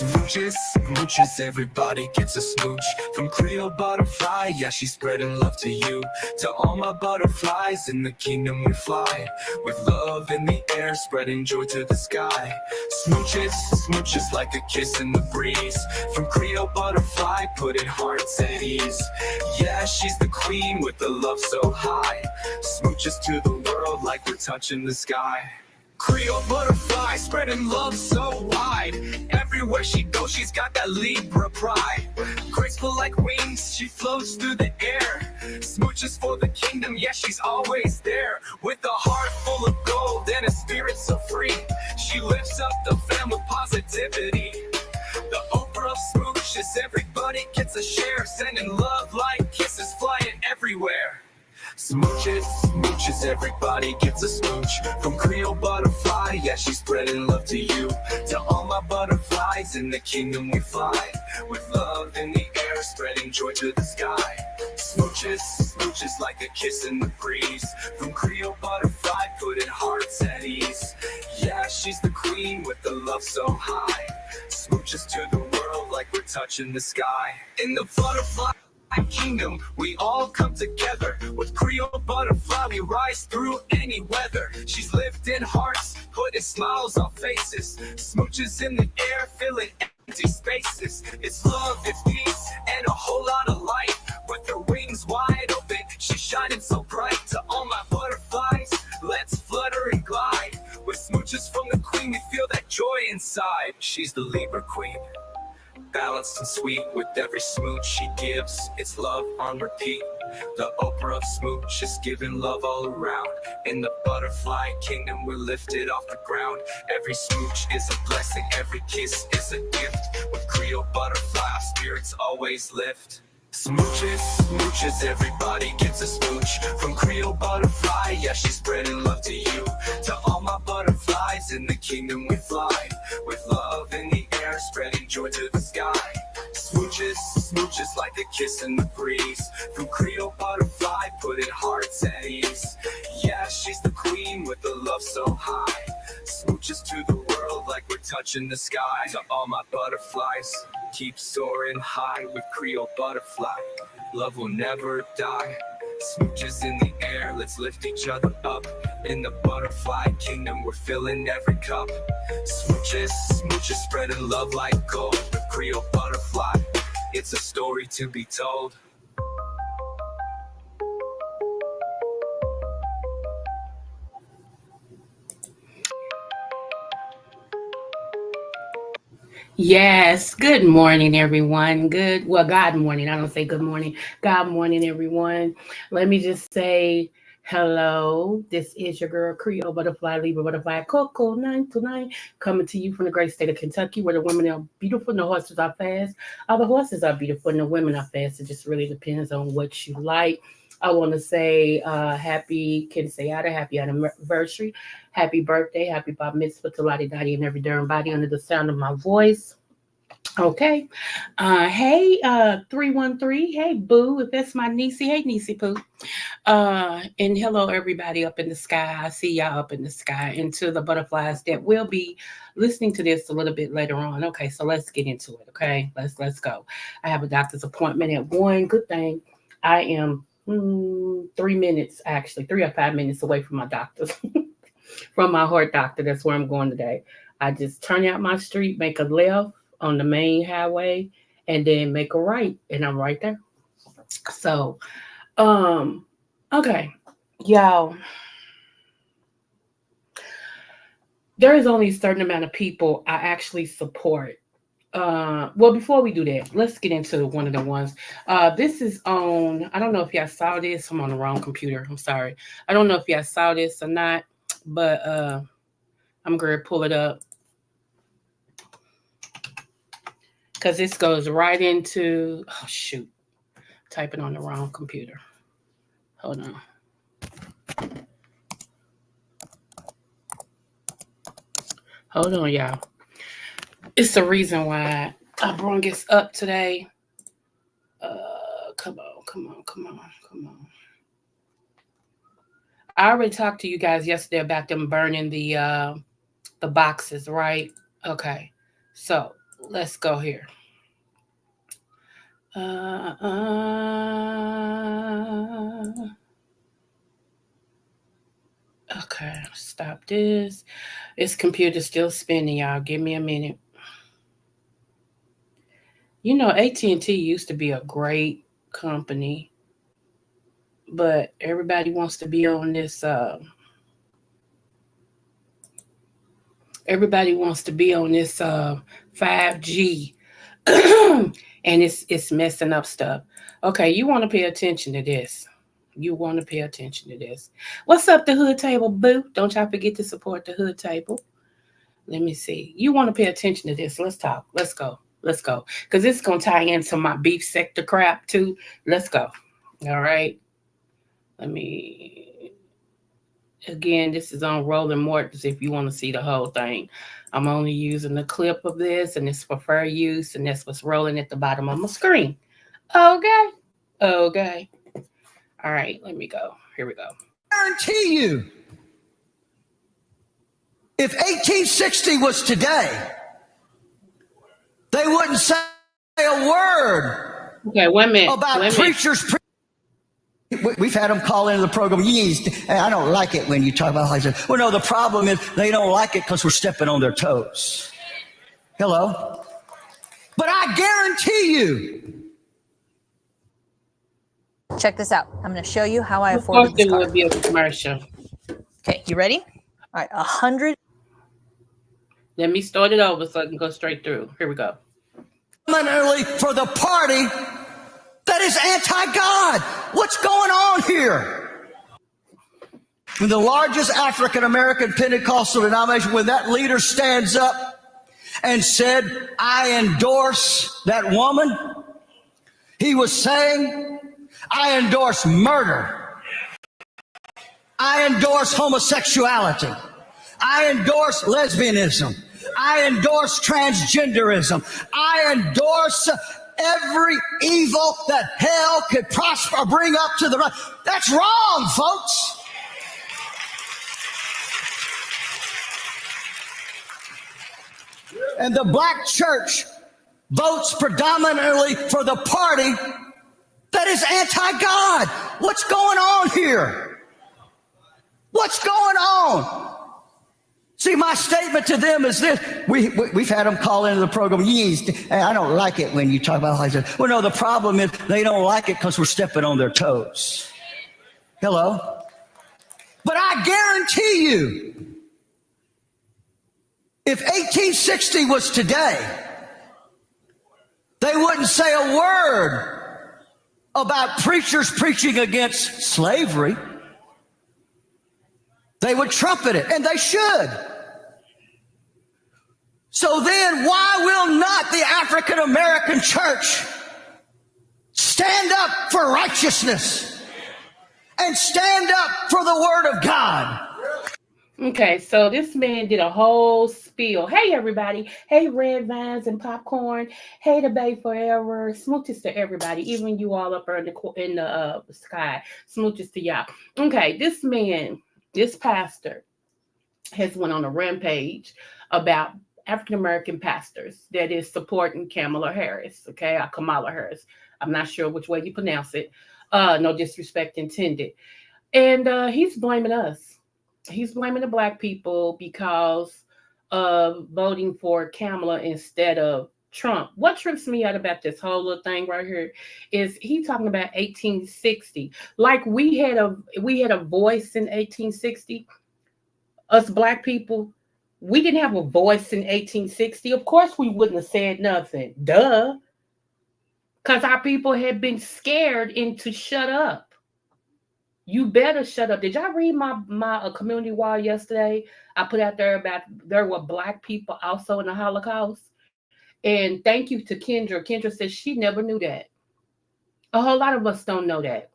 Smooches, smooches, everybody gets a smooch. From Creole butterfly, yeah, she's spreading love to you. To all my butterflies in the kingdom we fly. With love in the air, spreading joy to the sky. Smooches, smooches like a kiss in the breeze. From Creole butterfly, putting hearts at ease. Yeah, she's the queen with the love so high. Smooches to the world like we're touching the sky. Creole butterfly, spreading love so wide. Everywhere she goes, she's got that Libra pride. Graceful like wings, she floats through the air. Smooches for the kingdom, yeah, she's always there. With a heart full of gold and a spirit so free. She lifts up the fam with positivity. The Oprah of smooches, everybody gets a share. Sending love like kisses flying everywhere. Smooches, smooches, everybody gets a smooch. From Creole butterfly, yeah, she's spreading love to you. To all my butterflies in the kingdom we fly. With love in the air, spreading joy to the sky. Smooches, smooches like a kiss in the breeze. From Creole butterfly, putting hearts at ease. Yeah, she's the queen with the love so high. Smooches to the world like we're touching the sky. In the butterfly kingdom, we all come together. With Creole butterfly, we rise through any weather. She's lifting hearts, putting smiles on faces. Smooches in the air, filling empty spaces. It's love, it's peace, and a whole lot of light. With her wings wide open, she's shining so bright. To all my butterflies, let's flutter and glide. With smooches from the queen, we feel that joy inside. She's the Libra queen, balanced and sweet. With every smooch she gives, it's love on repeat. The Oprah of smooch is giving love all around. In the butterfly kingdom, we're lifted off the ground. Every smooch is a blessing, every kiss is a gift. With Creole butterfly, our spirits always lift. Smooches, smooches, everybody gets a smooch. From Creole butterfly, yeah, she's spreading love to you. To all my butterflies in the kingdom we fly. With love in the air, spreading joy to the sky. Smooches, smooches like a kiss in the breeze. From Creole butterfly, putting hearts at ease. Yeah, she's the queen with the love so high. Smooches to the world like we're touching the sky. To all my butterflies, keep soaring high. With Creole butterfly, love will never die. Smooches in the air, let's lift each other up. In the butterfly kingdom, we're filling every cup. Smooches, smooches, spreading love like gold. With Creole butterfly, it's a story to be told. Yes, good morning, everyone. God morning. I don't say good morning. God morning, everyone. Let me just say hello. This is your girl, Creole Butterfly, Libra Butterfly, Coco 929, coming to you from the great state of Kentucky, where the women are beautiful and the horses are fast. All the horses are beautiful and the women are fast. It just really depends on what you like. I want to say happy Kinseyada, happy anniversary, happy birthday, happy bar mitzvah to Lottie Dottie and every darn body under the sound of my voice. Okay. Hey, 313. Hey, Boo. If that's my niecey. Hey, niecey Pooh. And hello, everybody up in the sky. I see y'all up in the sky. And to the butterflies that will be listening to this a little bit later on. Okay, so let's get into it. Okay, let's go. I have a doctor's appointment at 1. Good thing I am 3 minutes, actually 3 or 5 minutes away from my doctor's, from my heart doctor. That's where I'm going today. I just turn out my street, make a left on the main highway, and then make a right, and I'm right there. So, um, okay, y'all. There is only a certain amount of people I actually support. Well, before we do that, let's get into one of the ones. This is on. I don't know if y'all saw this. I'm on the wrong computer. I'm sorry. I don't know if y'all saw this or not, but I'm gonna pull it up because this goes right into. Oh shoot! Typing on the wrong computer. Hold on. Hold on, y'all. It's the reason why I brought this up today. Come on, come on, come on, come on. I already talked to you guys yesterday about them burning the boxes, right? Okay. So let's go here. Uh, uh, okay, stop this. This computer's still spinning, y'all. Give me a minute. You know, AT&T used to be a great company, but everybody wants to be on this. Everybody wants to be on this 5G, and it's messing up stuff. Okay, you want to pay attention to this. You want to pay attention to this. What's up, the Hood Table, boo? Don't y'all forget to support the Hood Table. Let me see. You want to pay attention to this. Let's talk. Let's go. Let's go. Because this is going to tie into my beef sector crap, too. Let's go. All right. Let me. Again, this is on Rolling Mortons if you want to see the whole thing. I'm only using the clip of this, and it's for fair use, and that's what's rolling at the bottom of my screen. Okay. Okay. All right. Let me go. Here we go. Guarantee you, if 1860 was today, they wouldn't say a word Okay, 1 minute. about preachers. We've had them call into the program. I don't like it when you talk about like that. Well, no, the problem is they don't like it because we're stepping on their toes. Hello? But I guarantee you. Check this out. I'm going to show you how I afforded this car. Would be a commercial. Okay, you ready? All right, 100. Let me start it over so I can go straight through. Here we go. Permanently for the party that is anti-God. What's going on here? When the largest African-American Pentecostal denomination, when that leader stands up and said, I endorse that woman, he was saying, I endorse murder. I endorse homosexuality. I endorse lesbianism. I endorse transgenderism. I endorse every evil that hell could prosper or bring up to the right. That's wrong, folks. And the black church votes predominantly for the party that is anti-God. What's going on here? What's going on? See, my statement to them is this. We've had them call into the program. I don't like it when you talk about like that. Well, no, the problem is they don't like it because we're stepping on their toes. Hello? But I guarantee you, if 1860 was today, they wouldn't say a word about preachers preaching against slavery. They would trumpet it, and they should. So then why will not the African American church stand up for righteousness and stand up for the word of God? Okay, so this man did a whole spiel. Hey, everybody. Hey, red vines and popcorn. Hey, the Bay Forever. Smooches to everybody, even you all up in the sky. Smooches to y'all. Okay, this pastor has went on a rampage about African American pastors that is supporting Kamala Harris. Okay, or Kamala Harris. I'm not sure which way you pronounce it. No disrespect intended. And he's blaming us. He's blaming the black people because of voting for Kamala instead of Trump. What trips me out about this whole little thing right here is he talking about 1860. Like we had a voice in 1860. Us black people, we didn't have a voice in 1860. Of course we wouldn't have said nothing. Duh. Because our people had been scared into shut up. You better shut up. Did y'all read my community wall yesterday? I put out there about there were black people also in the Holocaust. And thank you to Kendra. Kendra says she never knew that. A whole lot of us don't know that.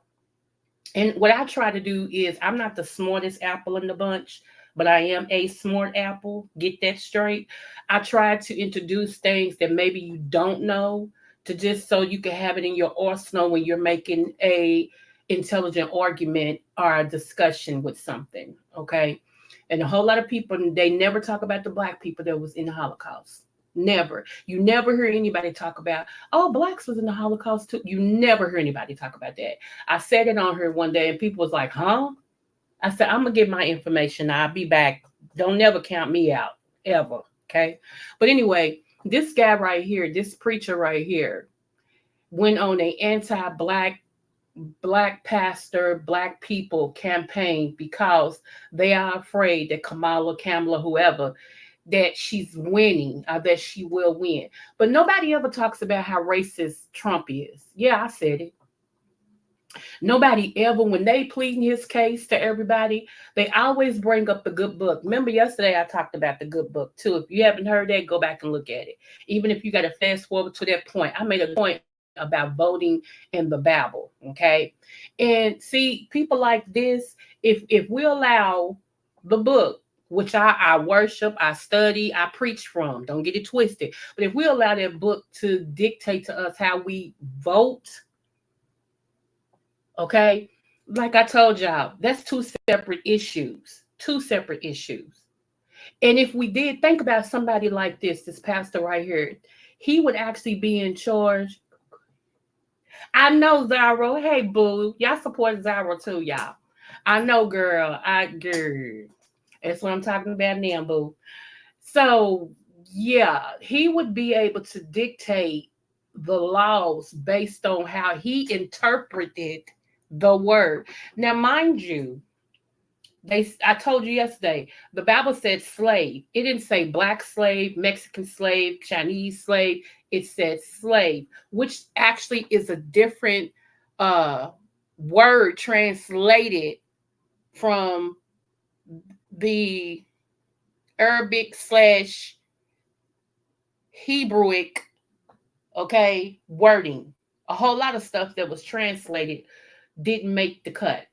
And what I try to do is I'm not the smartest apple in the bunch, but I am a smart apple. Get that straight. I try to introduce things that maybe you don't know to just so you can have it in your arsenal when you're making a intelligent argument or a discussion with something, okay? And a whole lot of people, they never talk about the black people that was in the Holocaust. Never. You never hear anybody talk about, oh, blacks was in the Holocaust too. You never hear anybody talk about that. I said it on here one day and people was like, huh? I said, I'm gonna get my information. I'll be back. Don't never count me out ever. Okay. But anyway, this guy right here, this preacher right here, went on a black pastor, black people campaign because they are afraid that Kamala, whoever, that she's winning or that she will win. But nobody ever talks about how racist Trump is. Yeah, I said it. Nobody ever, when they pleading his case to everybody, they always bring up the good book. Remember yesterday I talked about the good book too. If you haven't heard that, go back and look at it. Even if you got to fast forward to that point, I made a point about voting in the Bible. Okay. And see, people like this, if we allow the book, which I worship, I study, I preach from, don't get it twisted. But if we allow that book to dictate to us how we vote, okay, like I told y'all, that's two separate issues. Two separate issues. And if we did think about somebody like this pastor right here, he would actually be in charge. I know Zyro. Hey, boo. Y'all support Zyro too, y'all. I know, girl. Girl. That's what I'm talking about now, boo. So, yeah, he would be able to dictate the laws based on how he interpreted the word. Now, mind you, I told you yesterday, the Bible said slave. It didn't say black slave, Mexican slave, Chinese slave. It said slave, which actually is a different word translated from the Arabic / Hebrewic, okay, wording. A whole lot of stuff that was translated didn't make the cut.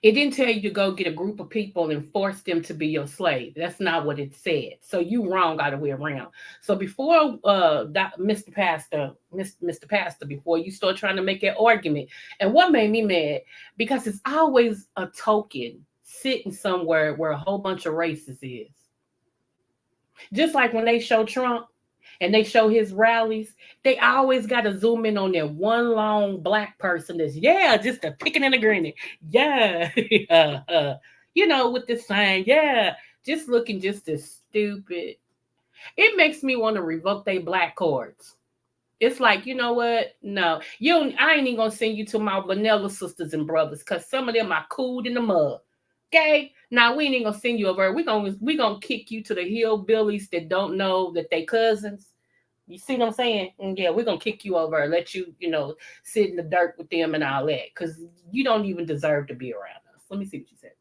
It didn't tell you to go get a group of people and force them to be your slave. That's not what it said. So you wrong all the way around. So before Mr. Pastor, before you start trying to make that argument, and what made me mad, because it's always a token sitting somewhere where a whole bunch of races is. Just like when they show Trump and they show his rallies, they always got to zoom in on that one long black person that's, just a picking and a grinning. Yeah. With this sign. Yeah. Just looking just as stupid. It makes me want to revoke their black cards. It's like, you know what? No. I ain't even going to send you to my vanilla sisters and brothers because some of them are cooled in the mud. Okay, now we ain't gonna send you over. We gonna kick you to the hillbillies that don't know that they cousins. You see what I'm saying? And yeah, we're gonna kick you over and let you, sit in the dirt with them and all that, because you don't even deserve to be around us. Let me see what you said.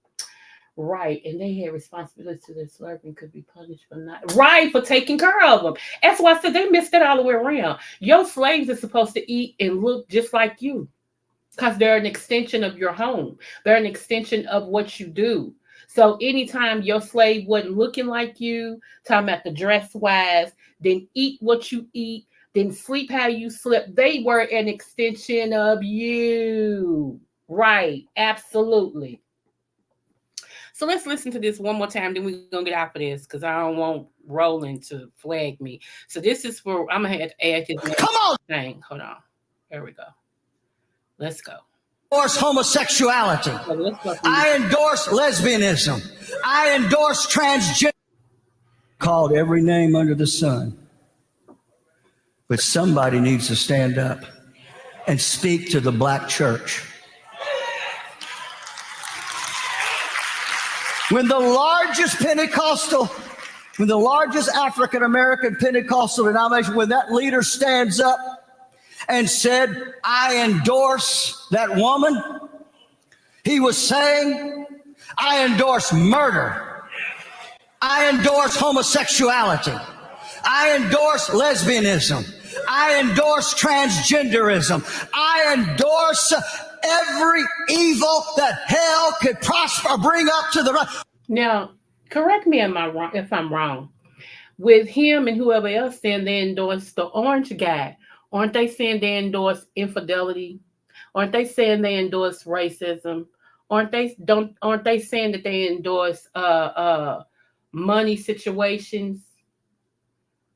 Right, and they had responsibility to their slaves and could be punished for not for taking care of them. That's why I said they missed it all the way around. Your slaves are supposed to eat and look just like you, because they're an extension of your home. They're an extension of what you do. So anytime your slave wasn't looking like you, talking about the dress wise, then eat what you eat, then sleep how you slept, they were an extension of you. Right. Absolutely. So let's listen to this one more time, then we're going to get out of this because I don't want Roland to flag me. So this is where I'm going to have to add his thing. Hold on. There we go. Let's go. I endorse homosexuality. I endorse lesbianism. I endorse transgender. Called every name under the sun. But somebody needs to stand up and speak to the black church. When the largest African American Pentecostal denomination, when that leader stands up and said, I endorse that woman, he was saying, I endorse murder. I endorse homosexuality. I endorse lesbianism. I endorse transgenderism. I endorse every evil that hell could prosper, bring up to the right. Now, correct me if I'm wrong. With him and whoever else saying they endorse the orange guy, aren't they saying they endorse infidelity? Aren't they saying they endorse racism? Aren't they saying that they endorse money situations?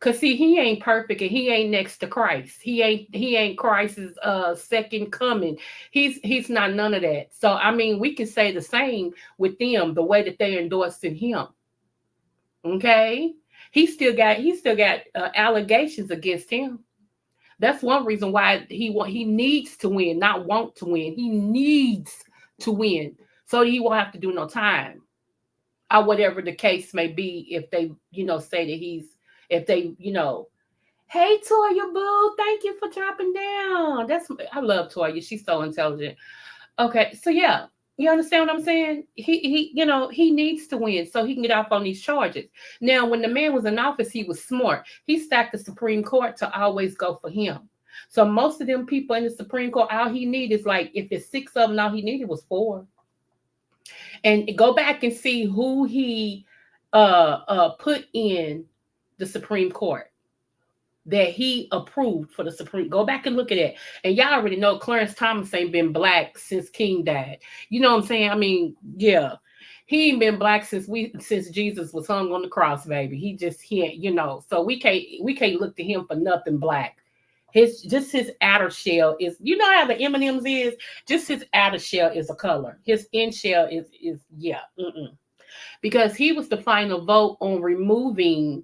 Cause see, he ain't perfect and he ain't next to Christ. He ain't Christ's second coming. He's not none of that. So I mean, we can say the same with them, the way that they endorsing him. Okay, he still got allegations against him. That's one reason why he needs to win, not want to win. He needs to win so he won't have to do no time or whatever the case may be. If they say that if they hey Toya Boo, thank you for dropping down. I love Toya. She's so intelligent. Okay, so yeah, you understand what I'm saying? He needs to win so he can get off on these charges. Now, when the man was in office, he was smart. He stacked the Supreme Court to always go for him. So most of them people in the Supreme Court, all he needed is like, if it's 6 of them, all he needed was 4. And go back and see who he put in the Supreme Court that he approved for the Supreme. Go back and look at it. And y'all already know Clarence Thomas ain't been black since King died. You know what I'm saying? I mean, yeah. He ain't been black since Jesus was hung on the cross, baby. He ain't, so we can't look to him for nothing black. His outer shell is, how the M&Ms is, just his outer shell is a color. His in shell is yeah. Because he was the final vote on removing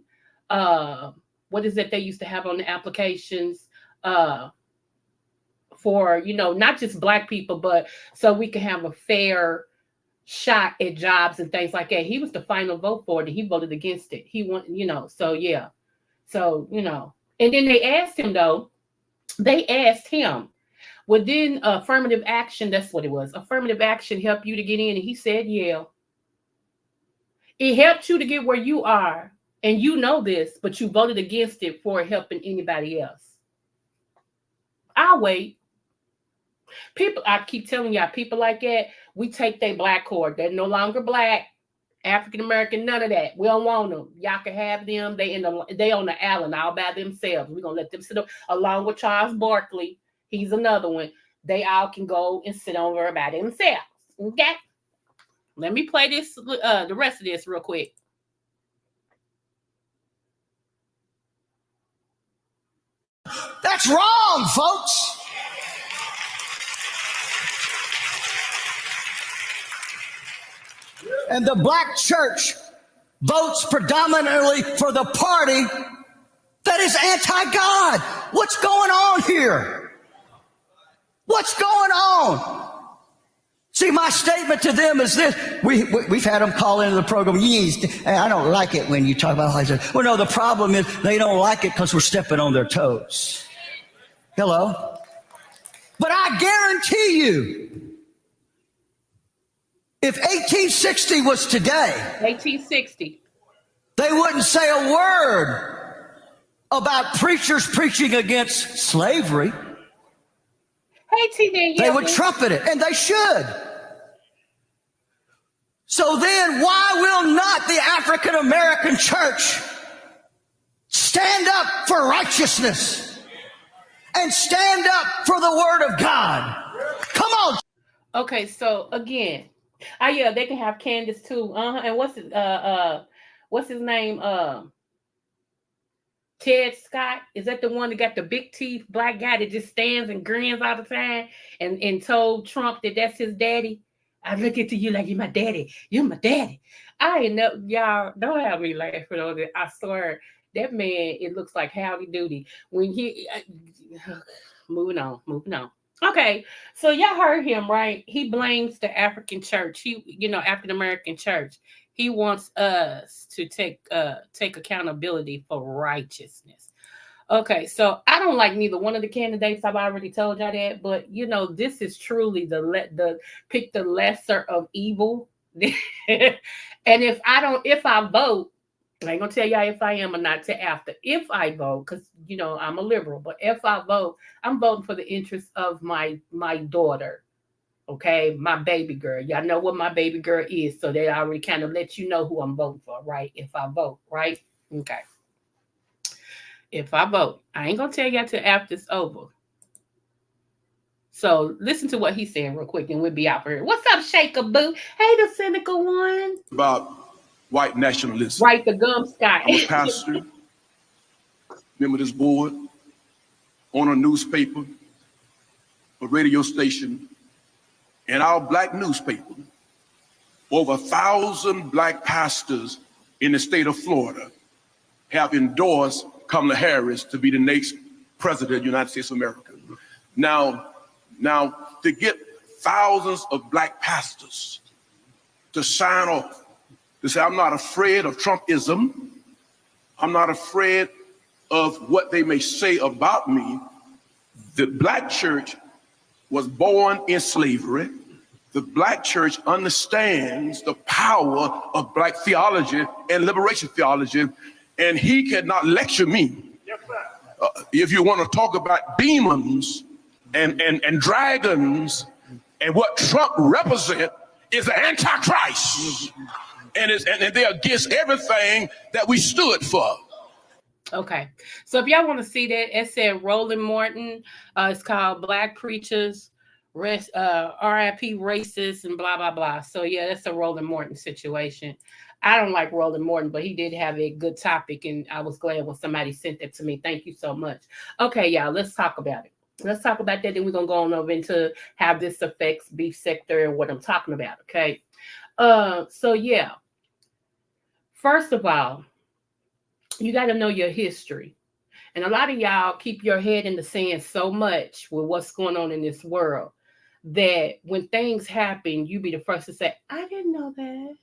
what is it they used to have on the applications for, not just black people, but so we can have a fair shot at jobs and things like that. He was the final vote for it, and he voted against it. He won, so yeah. So, and then they asked him, well, then affirmative action, that's what it was. Affirmative action help you to get in. And he said, yeah. It helped you to get where you are. And you know this, but you voted against it for helping anybody else. I'll wait. People, I keep telling y'all, people like that, we take their black card. They're no longer black, African American, none of that. We don't want them. Y'all can have them. They on the island all by themselves. We're gonna let them sit up along with Charles Barkley. He's another one. They all can go and sit over by themselves. Okay. Let me play this, the rest of this real quick. That's wrong, folks. And the black church votes predominantly for the party that is anti-God. What's going on here? What's going on? See, my statement to them is this. We've had them call into the program. I don't like it when you talk about how I said, well, no, the problem is they don't like it because we're stepping on their toes. Hello? But I guarantee you, if 1860 was today, 1860, they wouldn't say a word about preachers preaching against slavery. They would trumpet it, and they should. So then why will not the African American church stand up for righteousness and stand up for the word of God? Come on. Okay, so again, yeah, they can have Candace too. And what's his name? Ted Scott, is that the one that got the big teeth, black guy that just stands and grins all the time and told Trump that that's his daddy? I look at you like you're my daddy. You're my daddy. I ain't know, y'all don't have me laughing on it. I swear that man, it looks like Howdy Doody. When moving on. Okay, so y'all heard him, right? He blames the African church. African American church. He wants us to take accountability for righteousness. Okay, so I don't like neither one of the candidates. I've already told y'all that, but this is truly the pick the lesser of evil. And if I vote, I ain't gonna tell y'all if I am or not till after. If I vote, because I'm a liberal, but if I vote, I'm voting for the interests of my daughter. Okay, my baby girl. Y'all know what my baby girl is, so they already kind of let you know who I'm voting for, right? If I vote, right? Okay. If I vote, I ain't gonna tell y'all till after it's over. So listen to what he's saying real quick, and we'll be out for here. What's up, Shaker Boo? Hey, the cynical one. About white nationalism. Right, the gum sky. I'm a pastor. member of this board, on a newspaper, a radio station, and our black newspaper. Over 1,000 black pastors in the state of Florida have endorsed Kamala Harris to be the next president of the United States of America. Now, to get thousands of black pastors to sign off, to say, I'm not afraid of Trumpism, I'm not afraid of what they may say about me. The black church was born in slavery. The black church understands the power of black theology and liberation theology, and he cannot lecture me. If you want to talk about demons and dragons, and what Trump represents is the Antichrist, and they're against everything that we stood for. Okay, so if y'all want to see that, it said Roland Morton. It's called Black Preachers, RIP Racists, and blah, blah, blah. So yeah, that's a Roland Morton situation. I don't like Roland Morton, but he did have a good topic, and I was glad when somebody sent that to me. Thank you so much. Okay, y'all, let's talk about it. Let's talk about that. Then we're going to go on over into how this affects beef sector and what I'm talking about, okay? So yeah, first of all, you got to know your history. And a lot of y'all keep your head in the sand so much with what's going on in this world that when things happen, you be the first to say, I didn't know that.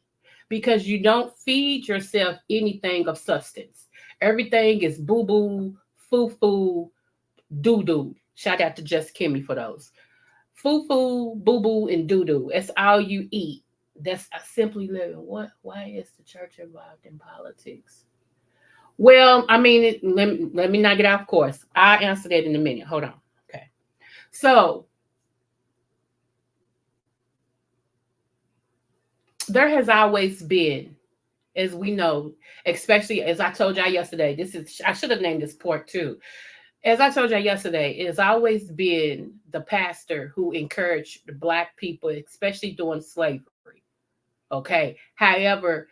Because you don't feed yourself anything of substance. Everything is boo-boo, foo-foo, doo-doo. Shout out to Just Kimmy for those. Foo-foo, boo-boo, and doo-doo. That's all you eat. That's simply living. Why is the church involved in politics? Well, I mean, let me not get off course. I'll answer that in a minute. Hold on. Okay. So, there has always been, as we know, especially as I told y'all yesterday, I should have named this part 2. As I told y'all yesterday, it has always been the pastor who encouraged the black people, especially during slavery. Okay. However,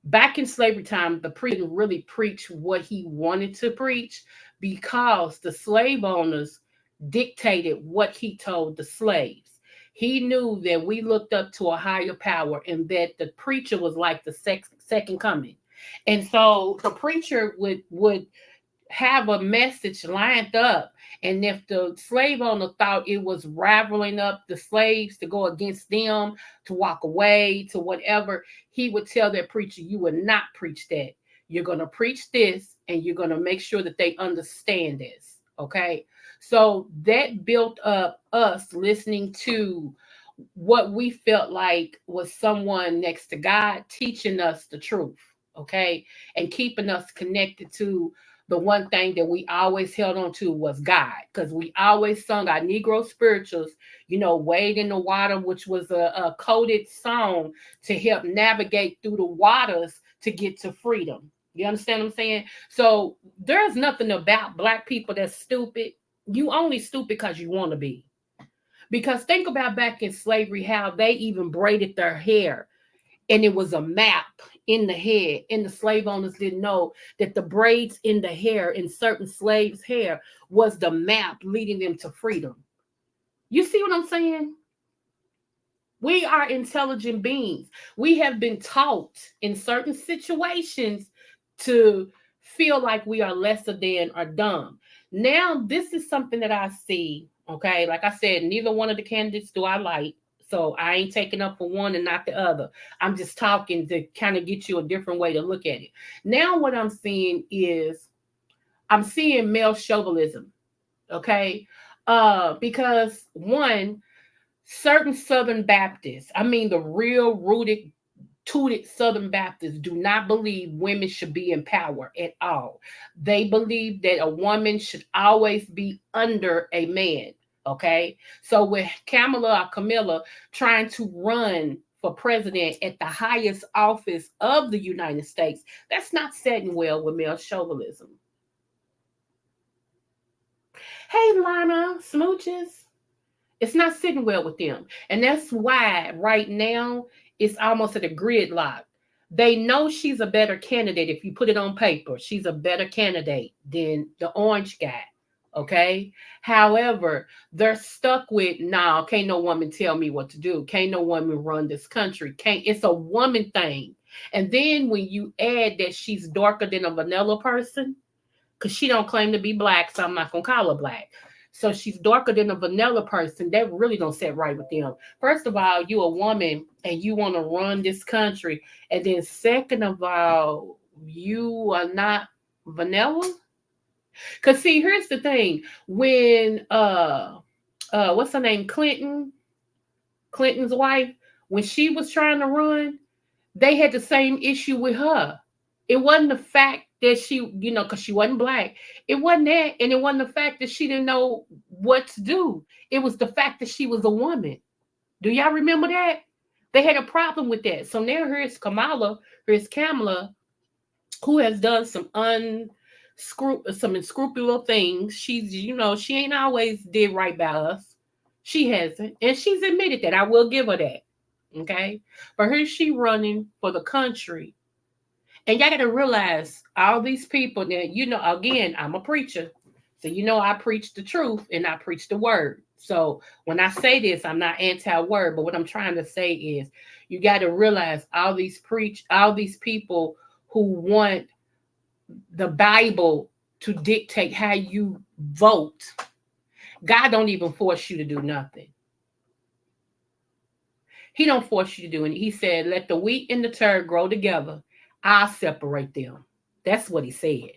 back in slavery time, the preacher didn't really preach what he wanted to preach because the slave owners dictated what he told the slaves. He knew that we looked up to a higher power and that the preacher was like the second coming. And so the preacher would have a message lined up. And if the slave owner thought it was raveling up the slaves to go against them, to walk away, to whatever, he would tell that preacher, you would not preach that. You're going to preach this, and you're going to make sure that they understand this. Okay. So that built up us listening to what we felt like was someone next to God teaching us the truth. Okay. And keeping us connected to the one thing that we always held on to was God, because we always sung our Negro spirituals, Wade in the Water, which was a coded song to help navigate through the waters to get to freedom. You understand what I'm saying? So there's nothing about black people that's stupid. You only stupid because you want to be. Because think about back in slavery, how they even braided their hair. And it was a map in the head. And the slave owners didn't know that the braids in the hair, in certain slaves' hair, was the map leading them to freedom. You see what I'm saying? We are intelligent beings. We have been taught in certain situations to feel like we are lesser than or dumb. Now, this is something that I see, okay? Like I said, neither one of the candidates do I like. So I ain't taking up for one and not the other. I'm just talking to kind of get you a different way to look at it. Now what I'm seeing is I'm seeing male chauvinism, okay? Because one, certain Southern Baptists, I mean the real rooted, tooted Southern Baptists, do not believe women should be in power at all. They believe that a woman should always be under a man. Okay, so with Camilla trying to run for president at the highest office of the United States, that's not setting well with male chauvinism. Hey, Lana, smooches. It's not sitting well with them. And that's why right now it's almost at a gridlock, They know she's a better candidate. If you put it on paper, she's a better candidate than the orange guy. Okay. However, they're stuck with, nah, can't no woman tell me what to do. Can't no woman run this country. Can't, it's a woman thing. And then when you add that she's darker than a vanilla person, because she don't claim to be black, so I'm not gonna call her black. So she's darker than a vanilla person. That really don't sit right with them. First of all, you a woman and you want to run this country, and then second of all, you are not vanilla. Cause see, here's the thing: when what's her name, Clinton's wife, when she was trying to run, they had the same issue with her. It wasn't the fact that she, because she wasn't black. It wasn't that, and it wasn't the fact that she didn't know what to do. It was the fact that she was a woman. Do y'all remember that? They had a problem with that. So now here's Kamala, who has done some unscrupulous things. She's, she ain't always did right by us. She hasn't, and she's admitted that. I will give her that. Okay, but here she running for the country, and y'all got to realize all these people. Now, again, I'm a preacher, so I preach the truth and I preach the word. So when I say this, I'm not anti-word, but what I'm trying to say is, you got to realize all these people who want the Bible to dictate how you vote. God don't even force you to do nothing. He don't force you to do anything. He said, let the wheat and the tare grow together. I'll separate them. That's what he said.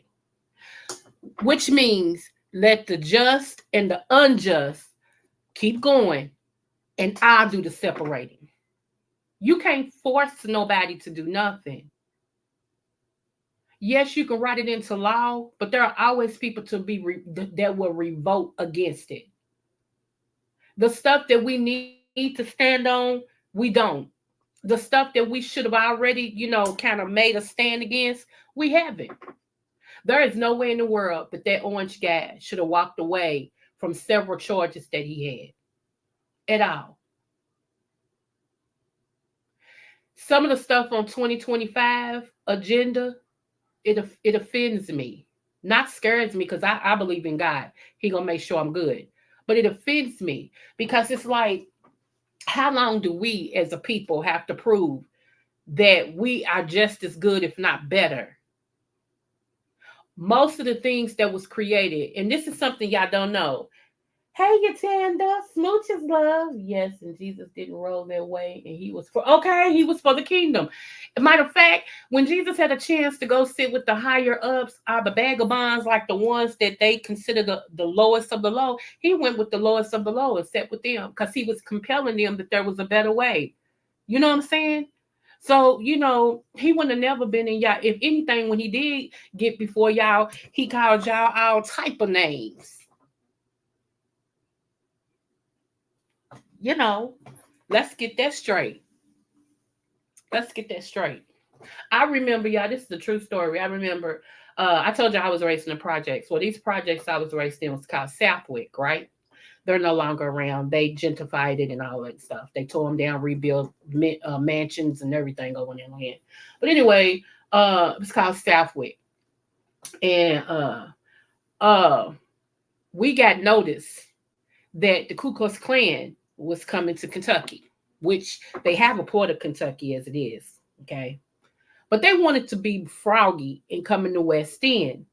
Which means let the just and the unjust keep going, and I'll do the separating. You can't force nobody to do nothing. Yes, you can write it into law, but there are always people that will revolt against it. The stuff that we need to stand on, we don't. The stuff that we should have already, kind of made a stand against, we haven't. There is no way in the world that orange guy should have walked away from several charges that he had at all. Some of the stuff on 2025 agenda, it offends me. Not scares me, because I believe in God. He gonna make sure I'm good. But it offends me because it's like, how long do we as a people have to prove that we are just as good, if not better? Most of the things that was created, and this is something y'all don't know. Hey, Yatanda, smooches love. Yes, and Jesus didn't roll their way, and he was for the kingdom. Matter of fact, when Jesus had a chance to go sit with the higher ups, the vagabonds, like the ones that they consider the lowest of the low, he went with the lowest of the low and sat with them, because he was compelling them that there was a better way. You know what I'm saying? So, he wouldn't have never been in y'all. If anything, when he did get before y'all, he called y'all all type of names. Let's get that straight. I remember, y'all, this is a true story. I remember, I told you I was raised in the projects. Well, these projects I was raised in was called Southwick, right? They're no longer around. They gentrified it and all that stuff. They tore them down, rebuilt mansions and everything over there. But anyway, it's called Southwick. And we got notice that the Ku Klux Klan was coming to Kentucky, which they have a port of Kentucky as it is, okay? But they wanted to be froggy and come in the West End.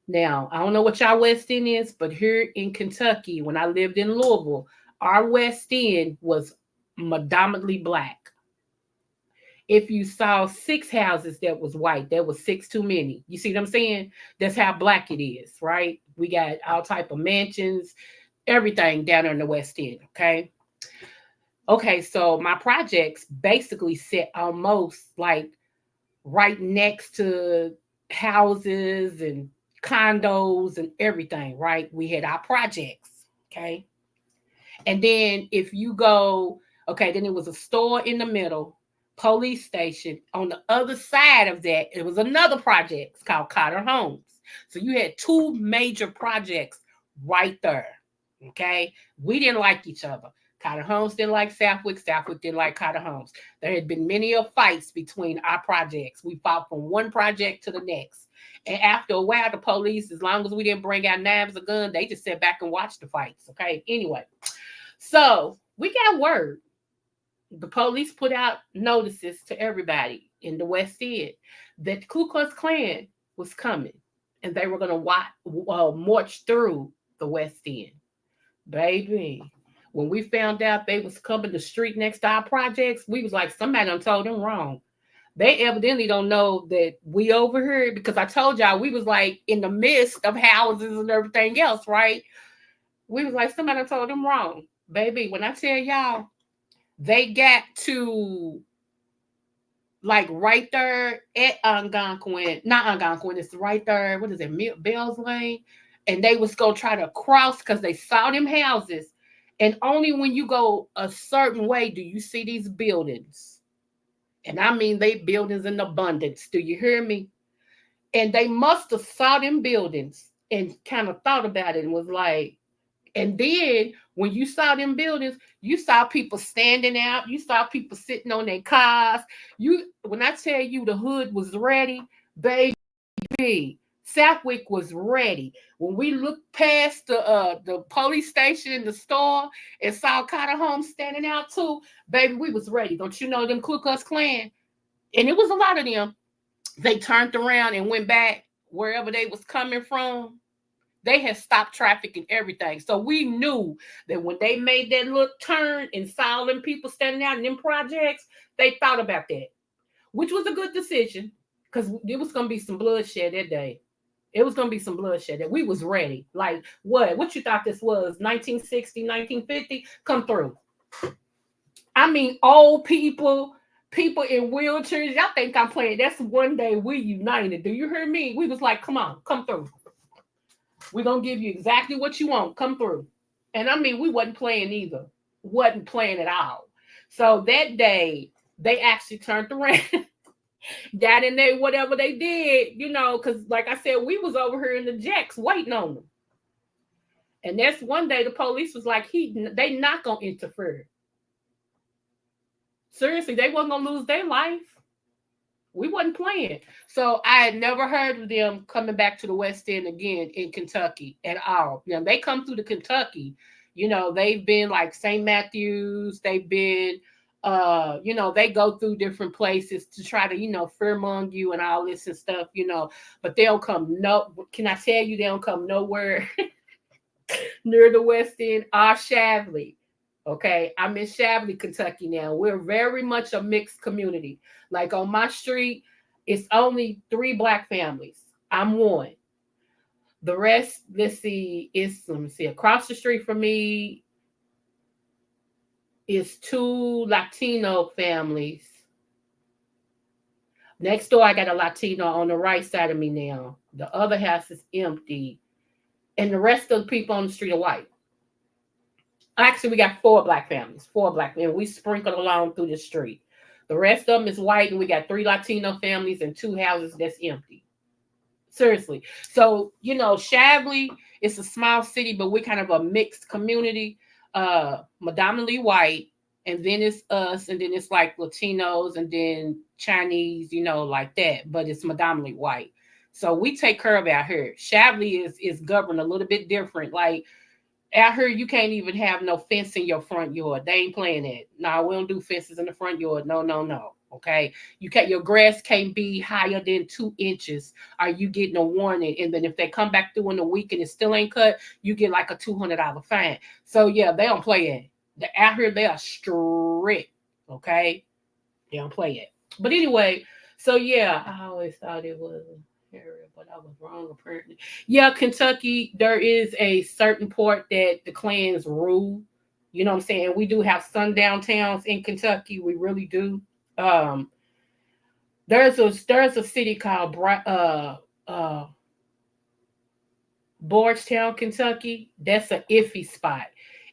Now, I don't know what y'all West End is, but here in Kentucky, when I lived in Louisville, our West End was predominantly black. If you saw 6 houses that was white, that was 6 too many. You see what I'm saying? That's how black it is, right? We got all type of mansions, everything down there in the West End, okay? Okay, so my projects basically sit almost like right next to houses and condos and everything, right? We had our projects, okay? And then if you go, okay, then it was a store in the middle, police station. On the other side of that, it was another project called Cotter Homes. So you had 2 major projects right there, okay? We didn't like each other. Carter Holmes didn't like Southwick. Southwick didn't like Carter Holmes. There had been many of fights between our projects. We fought from one project to the next. And after a while, the police, as long as we didn't bring out knives or guns, they just sat back and watched the fights. Okay. Anyway, so we got word. The police put out notices to everybody in the West End that the Ku Klux Klan was coming and they were going to march through the West End. Baby, when we found out they was coming the street next to our projects, we was like, somebody done told them wrong. They evidently don't know that we over here, because I told y'all we was like in the midst of houses and everything else, right? We was like, somebody done told them wrong. Baby, when I tell y'all, they got to like right there at Algonquin, not Algonquin, it's right there, what is it, Bell's Lane? And they was going to try to cross because they saw them houses. And only when you go a certain way do you see these buildings. And I mean, they buildings in abundance. Do you hear me? And they must have saw them buildings and kind of thought about it and was like, and then when you saw them buildings, you saw people standing out. You saw people sitting on their cars. When I tell you the hood was ready, baby, Southwick was ready. When we looked past the police station in the store and saw Carter Holmes standing out too, baby, we was ready. Don't you know them Ku Klux Klan? And it was a lot of them. They turned around and went back wherever they was coming from. They had stopped traffic and everything. So we knew that when they made that little turn and saw them people standing out in them projects, they thought about that, which was a good decision because it was going to be some bloodshed that day. It was going to be some bloodshed. That we was ready. Like what? What you thought this was? 1960, 1950? Come through. I mean, old people in wheelchairs. Y'all think I'm playing. That's one day we united. Do you hear me? We was like, come on, come through. We're going to give you exactly what you want. Come through. And I mean, we wasn't playing either. Wasn't playing at all. So that day, they actually turned around, got in there, whatever they did, because like I said, we was over here in the jacks waiting on them. And that's one day the police was like, they not going to interfere. Seriously, they wasn't going to lose their life. We wasn't playing. So I had never heard of them coming back to the West End again in Kentucky at all. Now, they come through to Kentucky. They've been like St. Matthews. They've been, they go through different places to try to, fearmong you and all this and stuff, but they don't come can I tell you, they don't come nowhere near the West End or Shavley. Okay, I'm in Shavley, Kentucky now. We're very much a mixed community. Like on my street, it's only 3 Black families. I'm one. The rest, let me see, across the street from me is 2 Latino families. Next door, I got a Latino on the right side of me now. The other house is empty. And the rest of the people on the street are white. Actually, we got 4 Black families. 4 Black families. We sprinkled along through the street. The rest of them is white, and we got 3 Latino families and 2 houses that's empty. Seriously. So, Shavley is a small city, but we're kind of a mixed community, predominantly white, and then it's us, and then it's like Latinos, and then Chinese, like that, but it's predominantly white. So we take care of out here. Shavley is governed a little bit different. Like, out here, you can't even have no fence in your front yard. They ain't playing that. No, we don't do fences in the front yard. No. Okay. Your grass can't be higher than 2 inches. Are you getting a warning? And then if they come back through in a week and it still ain't cut, you get like a $200 fine. So yeah, they don't play it. Out here, they are strict. Okay. They don't play it. But anyway, so yeah, I always thought it was area, but I was wrong apparently. Yeah, Kentucky, there is a certain part that the clans rule. You know what I'm saying? We do have sundown towns in Kentucky. We really do. There's a city called Bardstown, Kentucky. That's an iffy spot.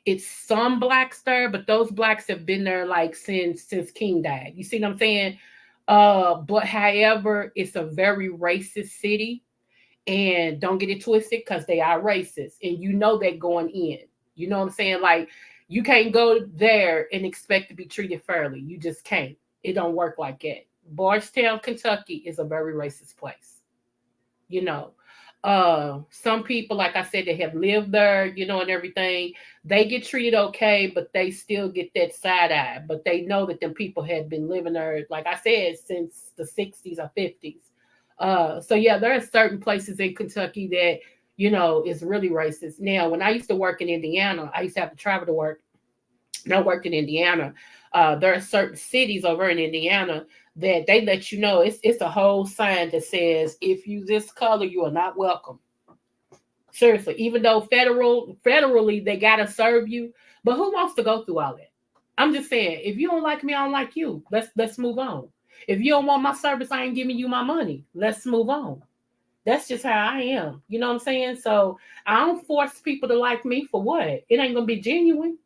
It's some Blacks there, but those Blacks have been there like since King died. You see what I'm saying? But however, it's a very racist city, and don't get it twisted because they are racist, and that going in. You know what I'm saying? Like You can't go there and expect to be treated fairly. You just can't. It don't work like that. Bardstown, Kentucky is a very racist place. You know, some people, like I said, they have lived there, and everything, they get treated okay, but they still get that side eye. But they know that them people had been living there, like I said, since the 60s or 50s. So yeah, there are certain places in Kentucky that is really racist. Now, when I used to work in Indiana, I used to have to travel to work. And I worked in Indiana. There are certain cities over in Indiana that they let you know, it's a whole sign that says, if you this color, you are not welcome. Seriously, even though federally they gotta serve you, but who wants to go through all that? I'm just saying, if you don't like me, I don't like you. Let's move on. If you don't want my service, I ain't giving you my money. Let's move on. That's just how I am. You know what I'm saying? So I don't force people to like me for what? It ain't gonna be genuine.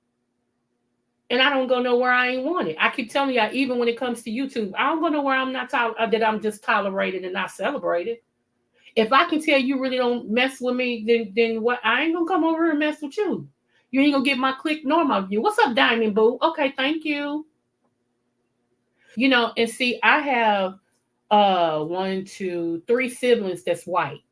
And I don't go nowhere I ain't wanted. I keep telling you, even when it comes to YouTube, I don't go nowhere I'm not that I'm just tolerated and not celebrated. If I can tell you really don't mess with me, then what? I ain't gonna come over here and mess with you. You ain't gonna get my click nor my view. What's up, Diamond Boo? Okay, thank you. And see, I have one, two, three siblings that's white.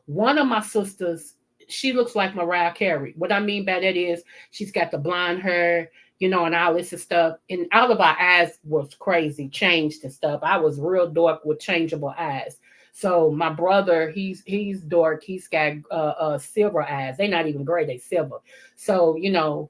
One of my sisters, she looks like Mariah Carey. What I mean by that is she's got the blonde hair, and all this and stuff. And all of our eyes was crazy, changed and stuff. I was real dark with changeable eyes. So my brother, he's dark. He's got silver eyes. They're not even gray. They silver. So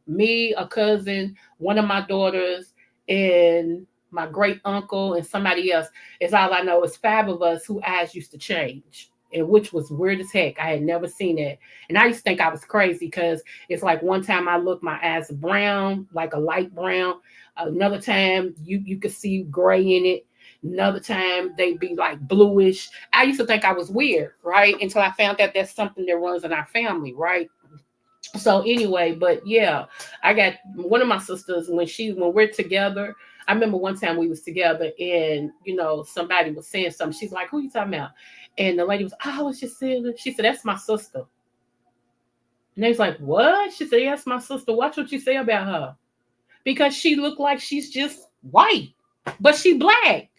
me, a cousin, one of my daughters, and my great uncle, and somebody else. Is all I know. Is five of us who eyes used to change, and which was weird as heck. I had never seen it. And I used to think I was crazy because it's like one time I looked, my eyes brown, like a light brown. Another time you could see gray in it. Another time they'd be like bluish. I used to think I was weird, right? Until I found out that's something that runs in our family, right? So anyway, but yeah, I got one of my sisters when we're together. I remember one time we was together and somebody was saying something. She's like, "Who you talking about?" And the lady was, "Oh, I was just saying." She said, "That's my sister." And they was like, "What?" She said, "Yeah, that's my sister. Watch what you say about her." Because she looked like she's just white, but she black.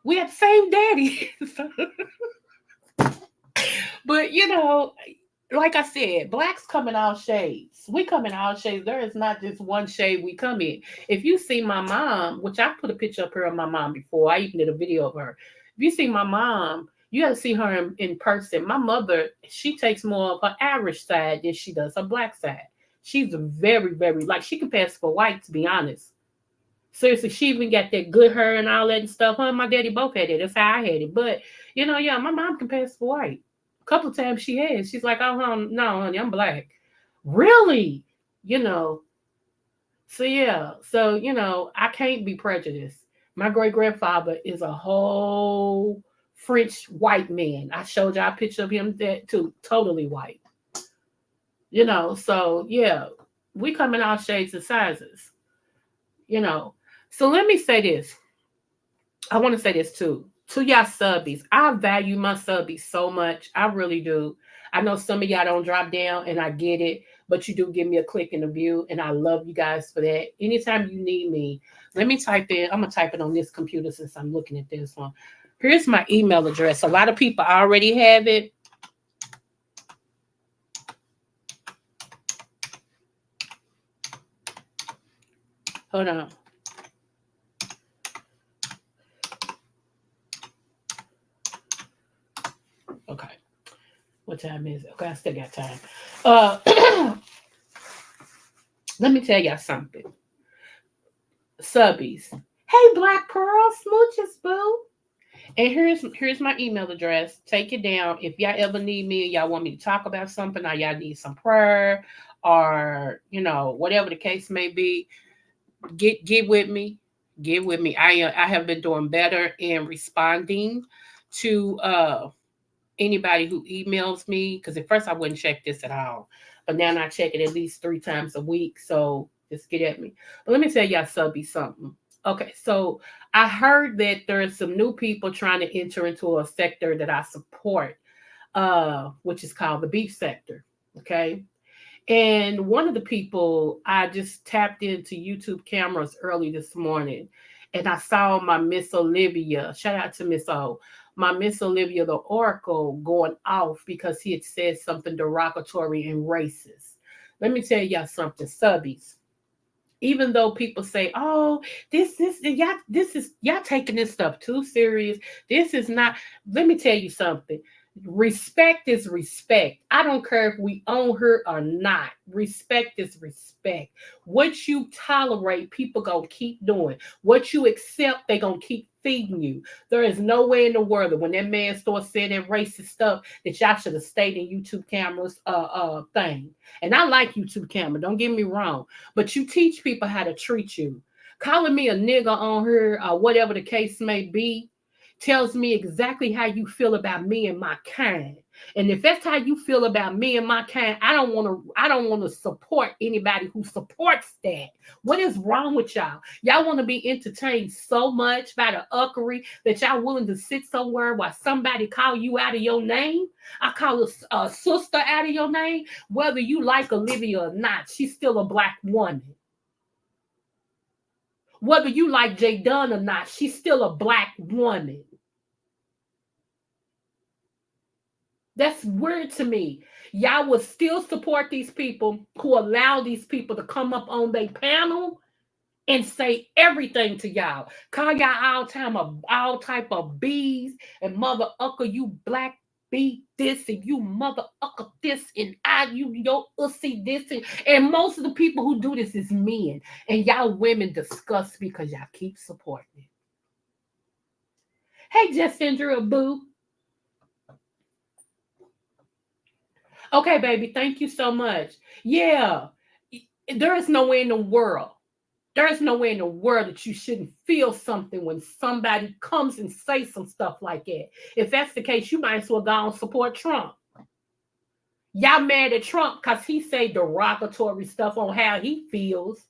We have the same daddy. But like I said, blacks come in all shades. We come in all shades. There is not just one shade we come in. If you see my mom, which I put a picture up here of my mom before, I even did a video of her. If you see my mom, you got to see her in person. My mother, she takes more of her Irish side than she does her black side. She's very, very, like, she can pass for white, to be honest. Seriously, she even got that good hair and all that and stuff. Her and my daddy both had it. That's how I had it. But, yeah, my mom can pass for white. A couple of times she has. She's like, "Oh, no, honey, I'm black." Really? You know. So, yeah. So, I can't be prejudiced. My great-grandfather is a whole French white man. I showed y'all a picture of him that too. Totally white. So, yeah. We come in all shades and sizes. So let me say this. I want to say this too. To y'all subbies, I value my subbies so much. I really do. I know some of y'all don't drop down, and I get it, but you do give me a click and a view, and I love you guys for that. Anytime you need me, let me type in. I'm gonna type it on this computer since I'm looking at this one. Here's my email address. A lot of people already have it. Hold on. Okay. What time is it? Okay, I still got time. Let me tell y'all something. Subbies. Hey, Black Pearl, smooches, boo. And here's my email address. Take it down. If y'all ever need me, y'all want me to talk about something, or y'all need some prayer, or whatever the case may be, get with me. Get with me. I have been doing better in responding to anybody who emails me, because at first I wouldn't check this at all, but now I check it at least 3 times a week. So just get at me. But let me tell y'all, subby, something. Okay, so I heard that there's some new people trying to enter into a sector that I support, which is called the beef sector. Okay, And one of the people, I just tapped into YouTube cameras early this morning, and I saw my Miss Olivia. Shout out to Miss O. My Miss Olivia, the Oracle, going off because he had said something derogatory and racist. Let me tell y'all something, Subbies. Even though people say, "Oh, this is y'all taking this stuff too serious. This is not." Let me tell you something. Respect is respect. I don't care if we own her or not. Respect is respect. What you tolerate, people gonna keep doing. What you accept, they gonna keep feeding you. There is no way in the world that when that man starts saying that racist stuff that y'all should have stayed in YouTube cameras thing. And I like YouTube camera, don't get me wrong, but you teach people how to treat you. Calling me a nigga on her, whatever the case may be, tells me exactly how you feel about me and my kind. And if that's how you feel about me and my kind, I don't want to support anybody who supports that. What is wrong with y'all? Y'all want to be entertained so much by the uckery that y'all willing to sit somewhere while somebody call you out of your name? I call a sister out of your name, whether you like Olivia or not. She's still a black woman. Whether you like Jay Dunn or not, she's still a black woman. That's weird to me. Y'all will still support these people who allow these people to come up on their panel and say everything to y'all. Call y'all all type of bees and mother ucker, you black bee this and you mother ucker this and you your ussy this and most of the people who do this is men and y'all women disgust because y'all keep supporting it. Hey, Jessindra Boo. Okay, baby, thank you so much. Yeah, there is no way in the world. There is no way in the world that you shouldn't feel something when somebody comes and say some stuff like that. If that's the case, you might as well go and support Trump. Y'all mad at Trump because he say derogatory stuff on how he feels.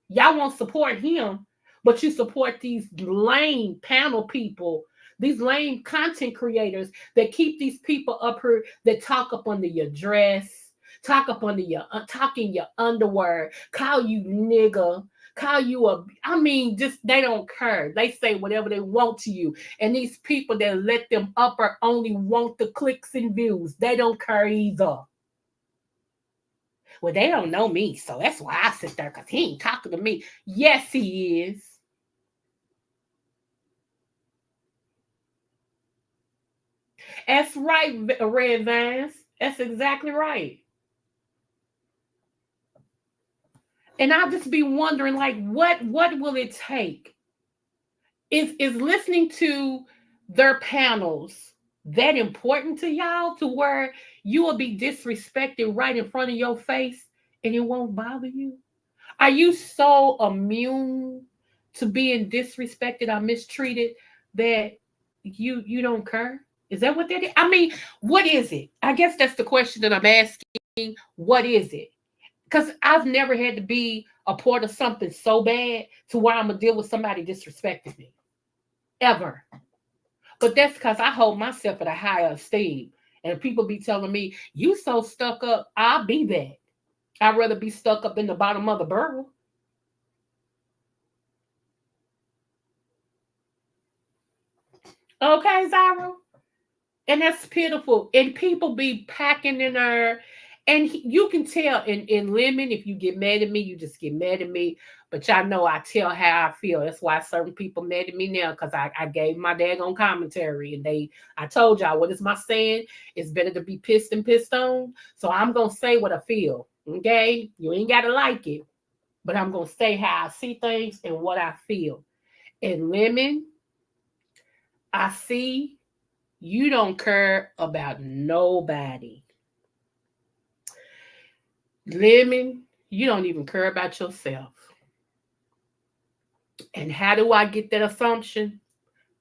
Y'all won't support him, but you support these lame panel people, these lame content creators that keep these people up here that talk up under your dress, talk up under your talk in your underwear, call you nigga, call you just they don't care. They say whatever they want to you. And these people that let them upper only want the clicks and views. They don't care either. Well, they don't know me, so that's why I sit there, because he ain't talking to me. Yes, he is. That's right, Red Vance. That's exactly right. And I'll just be wondering, like, what will it take? Is listening to their panels that important to y'all to where you will be disrespected right in front of your face and it won't bother you? Are you so immune to being disrespected or mistreated that you don't care? Is that what that is? I mean, what is it? I guess that's the question that I'm asking. What is it? Because I've never had to be a part of something so bad to where I'm gonna deal with somebody disrespecting me. Ever. But that's because I hold myself at a higher esteem. And people be telling me, you so stuck up, I'll be that. I'd rather be stuck up in the bottom of the barrel. Okay, Zyra? And that's pitiful. And people be packing in there. And you can tell in Lemon, if you get mad at me, you just get mad at me. But y'all know I tell how I feel. That's why certain people mad at me now, because I gave my daggone commentary. And I told y'all, what is my saying? It's better to be pissed than pissed on. So I'm going to say what I feel. Okay? You ain't got to like it. But I'm going to say how I see things and what I feel. And Lemon, I see you don't care about nobody. Lemon, you don't even care about yourself. And how do I get that assumption?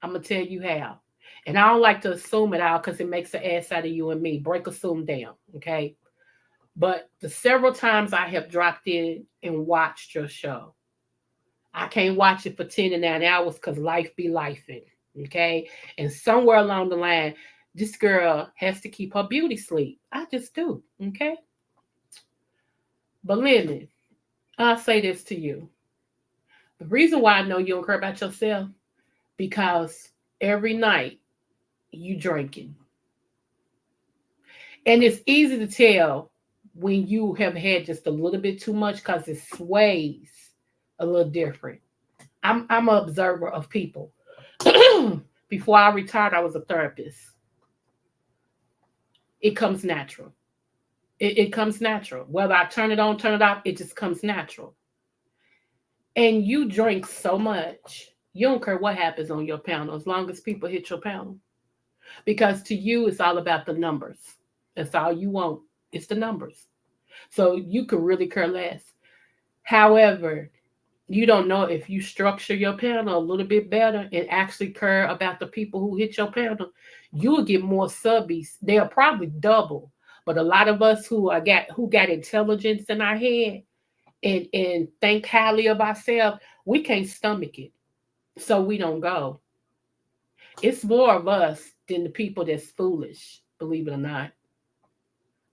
I'm going to tell you how. And I don't like to assume it all because it makes an ass out of you and me. Break assume down, okay? But the several times I have dropped in and watched your show, I can't watch it for 10 and 9 hours because life be lifing, okay? And somewhere along the line, this girl has to keep her beauty sleep. I just do, okay? But Lemon, I'll say this to you. The reason why I know you don't care about yourself, because every night you drinking. And it's easy to tell when you have had just a little bit too much because it sways a little different. I'm an observer of people. Before I retired, I was a therapist. It comes natural. It comes natural. Whether I turn it on, turn it off, it just comes natural. And you drink so much, you don't care what happens on your panel as long as people hit your panel. Because to you, it's all about the numbers. That's all you want. It's the numbers. So you could really care less. However, you don't know if you structure your panel a little bit better and actually care about the people who hit your panel, you'll get more subbies. They'll probably double. But a lot of us who got intelligence in our head and think highly of ourselves, we can't stomach it. So we don't go. It's more of us than the people that's foolish, believe it or not.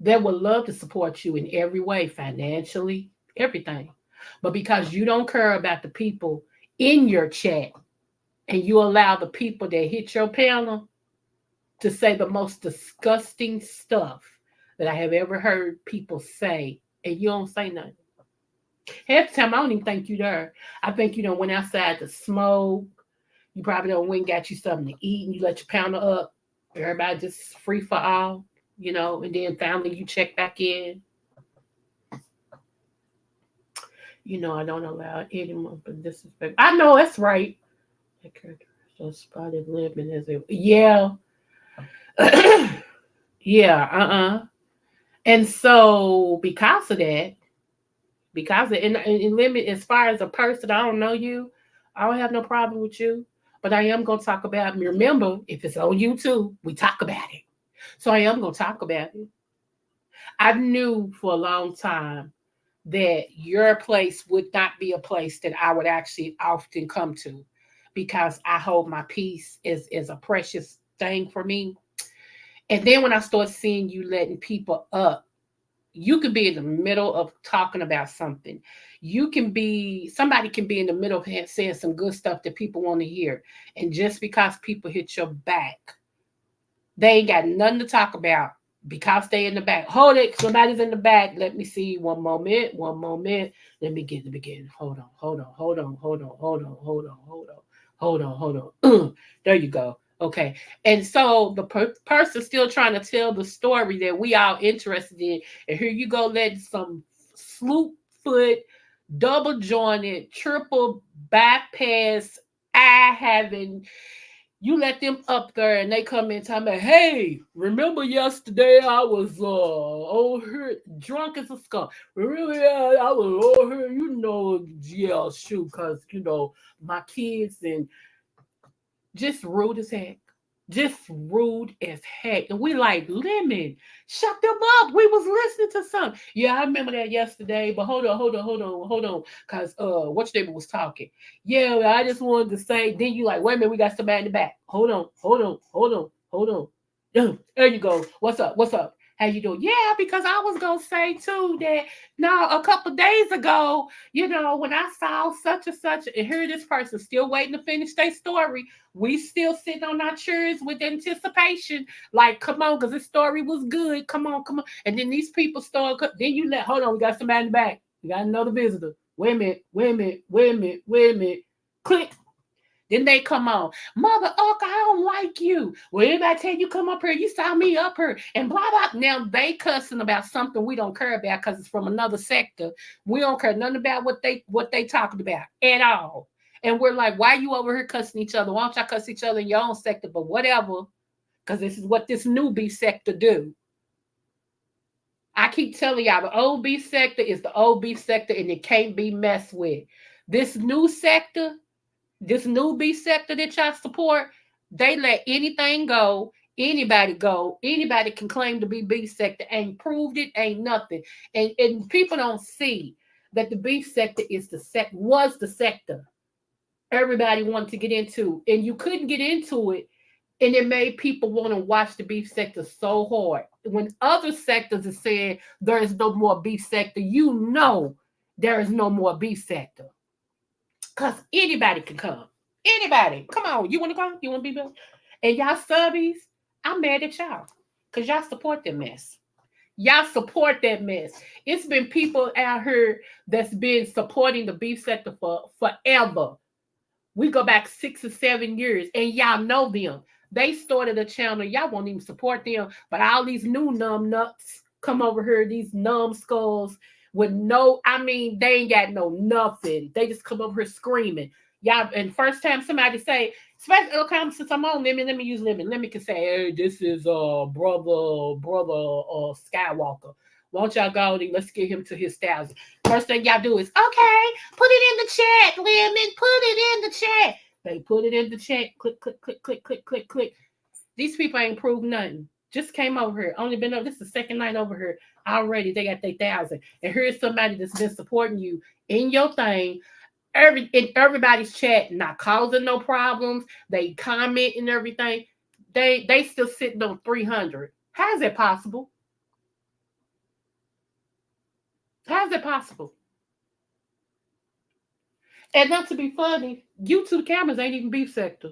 That would love to support you in every way, financially, everything. But because you don't care about the people in your chat and you allow the people that hit your panel to say the most disgusting stuff that I have ever heard people say, and you don't say nothing. Half the time, I don't even think you there. I think you don't went outside to smoke. You probably don't went and got you something to eat and you let your panel up. Everybody just free for all, and then finally you check back in. I don't allow anyone but disrespect. I know that's right. So spotted lemon as a yeah. Yeah, And so and limit as far as a person, I don't know you. I don't have no problem with you. But I am gonna talk about me. Remember, if it's on YouTube, we talk about it. So I am gonna talk about it. I knew for a long time that your place would not be a place that I would actually often come to because I hold my peace is a precious thing for me. And then when I start seeing you letting people up, you could be in the middle of talking about something. Somebody can be in the middle of saying some good stuff that people want to hear. And just because people hit your back, they ain't got nothing to talk about because they in the back. Hold it, somebody's in the back. Let me see. One moment. Let me get the beginning. Hold on. There you go. Okay. And so the person still trying to tell the story that we all interested in. And here you go letting some sloop foot, double jointed, triple bypass, eye having, you let them up there and they come in talking about, hey, remember yesterday I was over here drunk as a skunk. Really, I was over here, yeah, shoot, because my kids and just rude as heck. Just rude as heck. And we like, Lemon, shut them up. We was listening to something. Yeah, I remember that yesterday, but hold on. Because what's your name was talking. Yeah, I just wanted to say, then you like, wait a minute, we got somebody in the back. Hold on. There you go. What's up? How you doing? Yeah, because I was gonna say too that now a couple days ago, when I saw such and such, and here this person still waiting to finish their story. We still sitting on our chairs with anticipation, like, come on, because this story was good. Come on. And then these people start, then hold on, we got somebody in the back. We got another visitor. Wait a minute. Click. Then they come on, Mother Ucker, I don't like you. Well, anybody tell you come up here, you saw me up here, and blah blah. Now they cussing about something we don't care about because it's from another sector. We don't care nothing about what they talking about at all. And we're like, why you over here cussing each other? Why don't y'all cuss each other in your own sector? But whatever, because this is what this newbie sector do. I keep telling y'all, the old B sector is the old B sector, and it can't be messed with. This new sector, this new B sector that y'all support, they let anything go, anybody can claim to be B sector, ain't proved it, ain't nothing. And people don't see that the B sector was the sector everybody wanted to get into, and you couldn't get into it, and it made people want to watch the beef sector so hard. when other sectors are saying there is no more beef sector, you know there is no more beef sector. Because anybody can come. Anybody. Come on. You want to come? You want to be built? And y'all subbies, I'm mad at y'all. Because y'all support that mess. Y'all support that mess. It's been people out here that's been supporting the beef sector for forever. We go back 6 or 7 years, and y'all know them. They started a channel. Y'all won't even support them. But all these new numb nuts come over here, these numbskulls with no, I mean, they ain't got no nothing. They just come over here screaming. Y'all, and first time somebody say, especially, okay, since I'm on Lemon, let me use Lemon. Lemon can say, hey, this is brother Skywalker. Won't y'all go and let's get him to his 1,000. First thing y'all do is, okay, put it in the chat, Lemon, put it in the chat. They put it in the chat, click, click, click, click, click, click, click. These people ain't proved nothing. Just came over here. Only been over, this is the second night over here. Already they got their 1,000. And here's somebody that's been supporting you in your thing. In everybody's chat, not causing no problems. They comment and everything. They still sitting on 300. How is that possible? How is it possible? And not to be funny, YouTube cameras ain't even beef sector.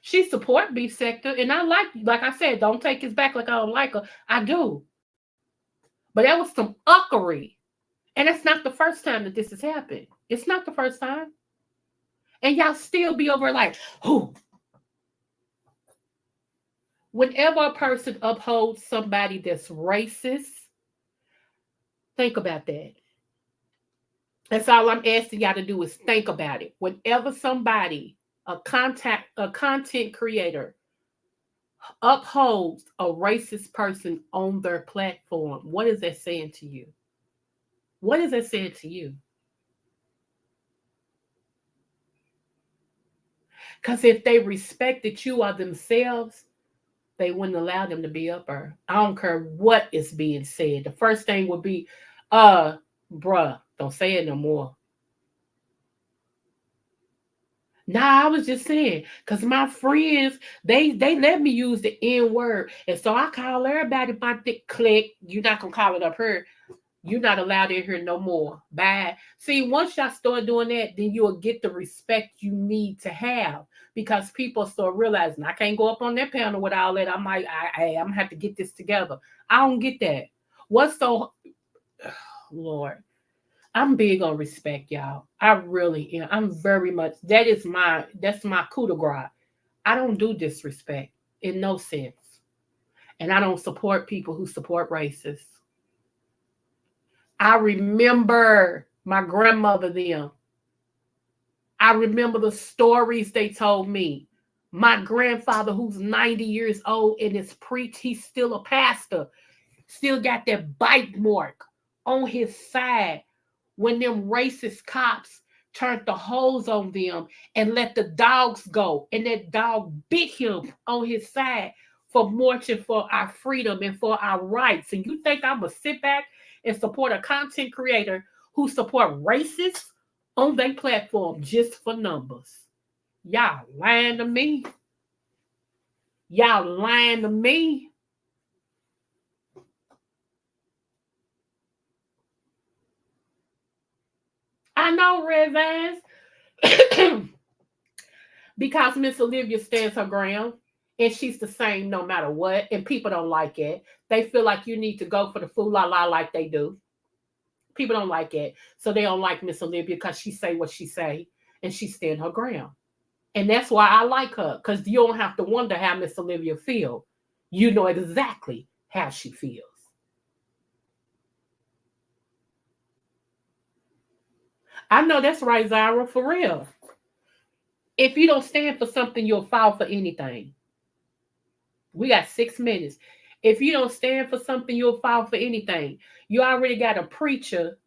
She support beef sector, and I like I said, don't take his back like I don't like her. I do. But that was some uckery. And it's not the first time that this has happened. It's not the first time. And y'all still be over like, who? Whenever a person upholds somebody that's racist, think about that. That's all I'm asking y'all to do is think about it. Whenever somebody, a content creator, upholds a racist person on their platform, what is that saying to you? What is that saying to you? Because if they respected you or themselves, they wouldn't allow them to be up there. I don't care what is being said. The first thing would be, bruh, don't say it no more. Nah, I was just saying, because my friends, they let me use the N word. And so I call everybody my thick click. You're not going to call it up here. You're not allowed in here no more. Bye. See, once y'all start doing that, then you'll get the respect you need to have. Because people start realizing, I can't go up on that panel with all that. I'm going to have to get this together. I don't get that. What's so... Lord. I'm big on respect, y'all. I really am. I'm very much, that's my coup de grace. I don't do disrespect in no sense. And I don't support people who support racists. I remember my grandmother them. I remember the stories they told me. My grandfather, who's 90 years old and is he's still a pastor, still got that bite mark on his side when them racist cops turned the hose on them and let the dogs go. And that dog bit him on his side for marching for our freedom and for our rights. And you think I'm going to sit back and support a content creator who support racists on their platform just for numbers? Y'all lying to me. Y'all lying to me. I know, Red Vans, because Miss Olivia stands her ground and she's the same no matter what, and people don't like it. They feel like you need to go for the fool-la-la like they do. People don't like it, so they don't like Miss Olivia because she say what she say and she stand her ground. And that's why I like her, because you don't have to wonder how Miss Olivia feel. You know exactly how she feels. I know that's right, Zyra, for real. If you don't stand for something, you'll fall for anything. We got 6 minutes. If you don't stand for something, you'll fall for anything. You already got a preacher,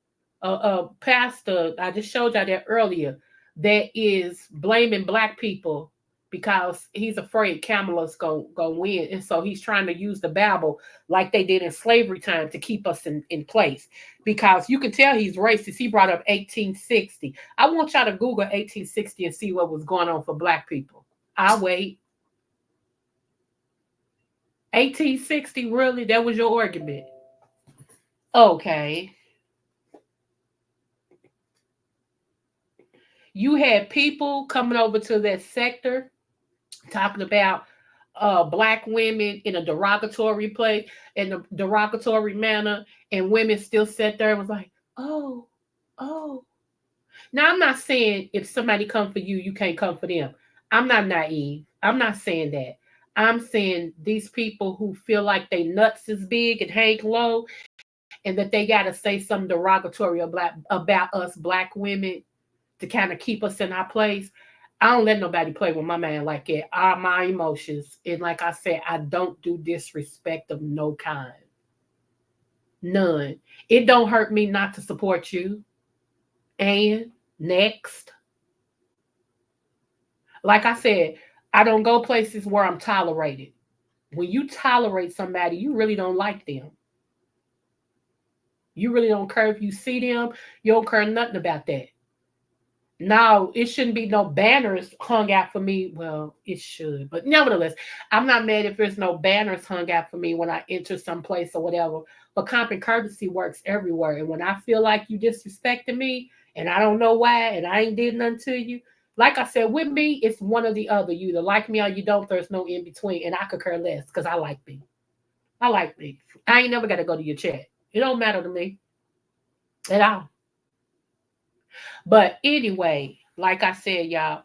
a pastor, I just showed y'all that earlier, that is blaming Black people because he's afraid Kamala's going to win. And so he's trying to use the Bible like they did in slavery time to keep us in place. Because you can tell he's racist. He brought up 1860. I want y'all to Google 1860 and see what was going on for Black people. I'll wait. 1860, really? That was your argument? Okay. You had people coming over to that sector talking about black women in a derogatory place, in a derogatory manner, and women still sat there and was like, oh, oh. Now I'm not saying if somebody come for you, you can't come for them. I'm not naive. I'm not saying that. I'm saying these people who feel like they nuts is big and hang low, and that they gotta say something derogatory about us black women to kind of keep us in our place. I don't let nobody play with my man like that. My emotions. And like I said, I don't do disrespect of no kind. None. It don't hurt me not to support you. And next. Like I said, I don't go places where I'm tolerated. When you tolerate somebody, you really don't like them. You really don't care if you see them. You don't care nothing about that. Now, it shouldn't be no banners hung out for me. Well, it should, but nevertheless, I'm not mad if there's no banners hung out for me when I enter some place or whatever. But common courtesy works everywhere. And when I feel like you disrespecting me and I don't know why and I ain't did nothing to you, like I said, with me, it's one or the other. You either like me or you don't. There's no in between. And I could care less because I like me. I like me. I ain't never got to go to your chat. It don't matter to me at all. But anyway, like I said, y'all,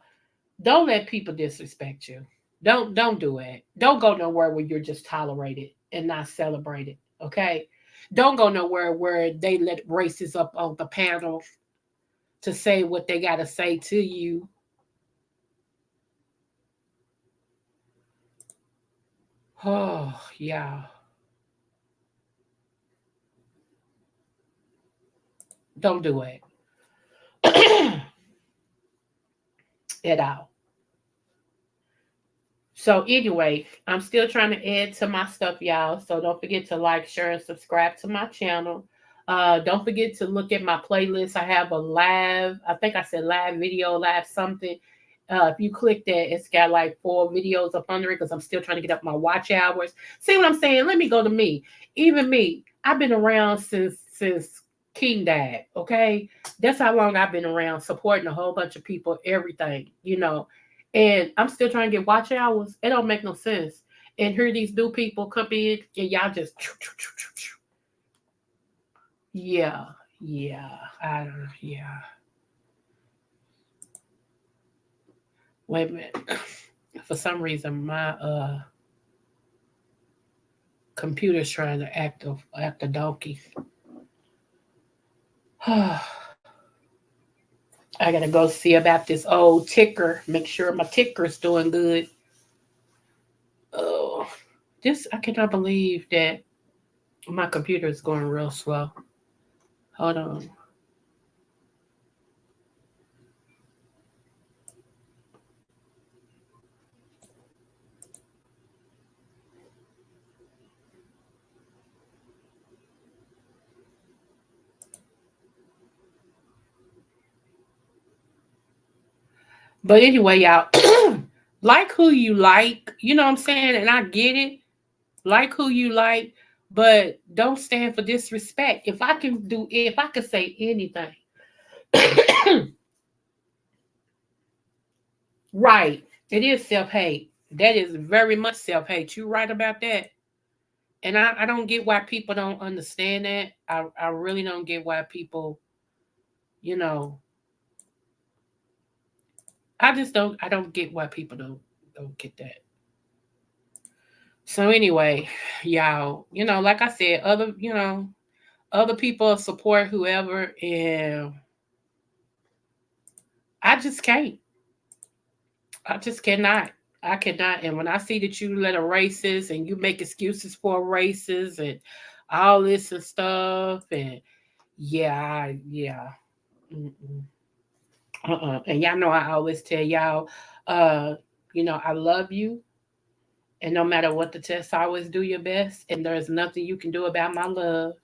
don't let people disrespect you. Don't do it. Don't go nowhere where you're just tolerated and not celebrated. Okay. Don't go nowhere where they let racists up on the panel to say what they gotta say to you. Oh yeah. Don't do it. At all. So anyway, I'm still trying to add to my stuff, y'all. So don't forget to like, share, and subscribe to my channel. Don't forget to look at my playlist. I have a live, I think I said live video, live something. If you click that, it's got like 4 videos up under it because I'm still trying to get up my watch hours. See what I'm saying? Let me go to me. Even me, I've been around since King died. Okay, that's how long I've been around, supporting a whole bunch of people, everything, and I'm still trying to get watch hours. It don't make no sense. And here these new people come in and y'all just yeah, yeah, I don't yeah. Wait a minute. For some reason my computer's trying to act a donkey. I gotta go see about this old ticker, make sure my ticker's doing good. Oh, this I cannot believe that my computer is going real slow. Hold on. But anyway, y'all, like who you like, you know what I'm saying? And I get it. Like who you like, but don't stand for disrespect. If I could say anything, right, it is self hate. That is very much self hate. You right about that. And I don't get why people don't understand that. I really don't get why people, you know, I don't get why people don't get that. So anyway, y'all, like I said, other people support whoever, and I just can't. I just cannot. I cannot. And when I see that you let a racist and you make excuses for races and all this and stuff, and yeah. Mm-mm. And y'all know I always tell y'all, uh, I love you. And no matter what the test, always do your best. And there's nothing you can do about my love.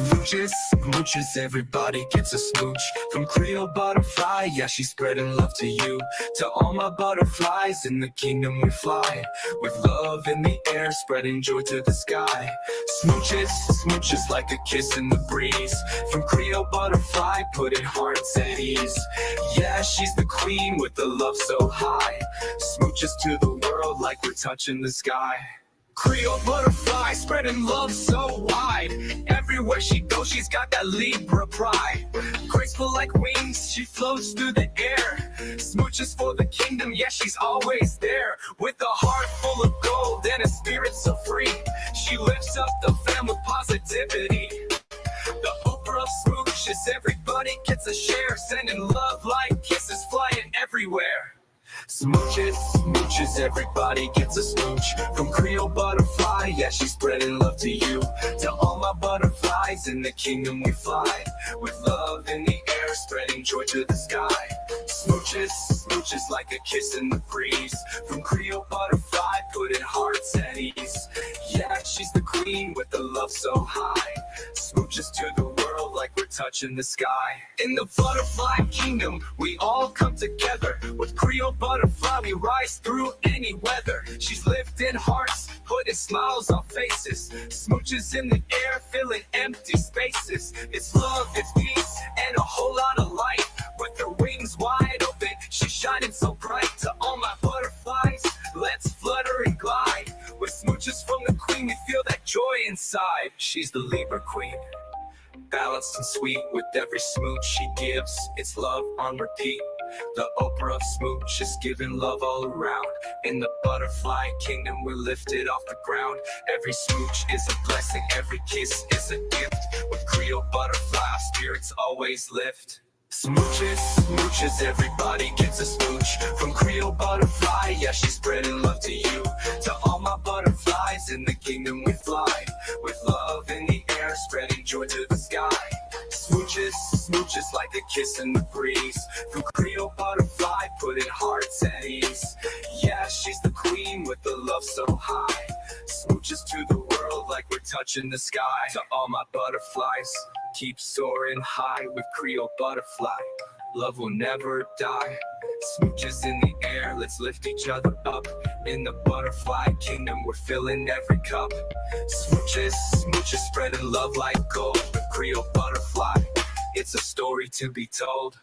Smooches, smooches, everybody gets a smooch. From Creole butterfly, yeah, she's spreading love to you. To all my butterflies in the kingdom we fly. With love in the air, spreading joy to the sky. Smooches, smooches like a kiss in the breeze. From Creole butterfly, putting hearts at ease. Yeah, she's the queen with the love so high. Smooches to the world like we're touching the sky. Creole butterfly, spreading love so wide. Everywhere she goes, she's got that Libra pride. Graceful like wings, she floats through the air. Smooches for the kingdom, yeah, she's always there. With a heart full of gold and a spirit so free. She lifts up the family positivity. The Oprah of smooches, everybody gets a share. Sending love like kisses flying everywhere. Smooches, smooches, everybody gets a smooch. From Creole butterfly, yeah, she's spreading love to you. To all my butterflies in the kingdom we fly. With love in the air, spreading joy to the sky. Smooches, smooches like a kiss in the breeze. From Creole butterfly, putting hearts at ease. Yeah, she's the queen with the love so high. Smooches to the world like we're touching the sky. In the butterfly kingdom, we all come together. With Creole butterfly, we rise through any weather. She's lifting hearts, putting smiles on faces. Smooches in the air, filling empty spaces. It's love, it's peace, and a whole lot of light. With her wings wide open, she's shining so bright. To all my butterflies, let's flutter and glide. With smooches from the queen, we feel that joy inside. She's the Libra queen, balanced and sweet. With every smooch she gives, it's love on repeat. The Oprah of smooch is giving love all around. In the butterfly kingdom, we're lifted off the ground. Every smooch is a blessing, every kiss is a gift. With Creole butterfly, our spirits always lift. Smooches, smooches, everybody gets a smooch. From Creole butterfly, yeah, she's spreading love to you. To all my butterflies in the kingdom we fly. With love in the air, spreading joy to the sky. Smooches, smooches like a kiss in the breeze. From Creole butterfly, putting hearts at ease. Yeah, she's the queen with the love so high. Smooches to the world like we're touching the sky. To all my butterflies, keep soaring high with Creole butterfly. Love will never die. Smooches in the air, let's lift each other up. In the butterfly kingdom, we're filling every cup. Smooches, smooches, spreading love like gold. With Creole butterfly, it's a story to be told.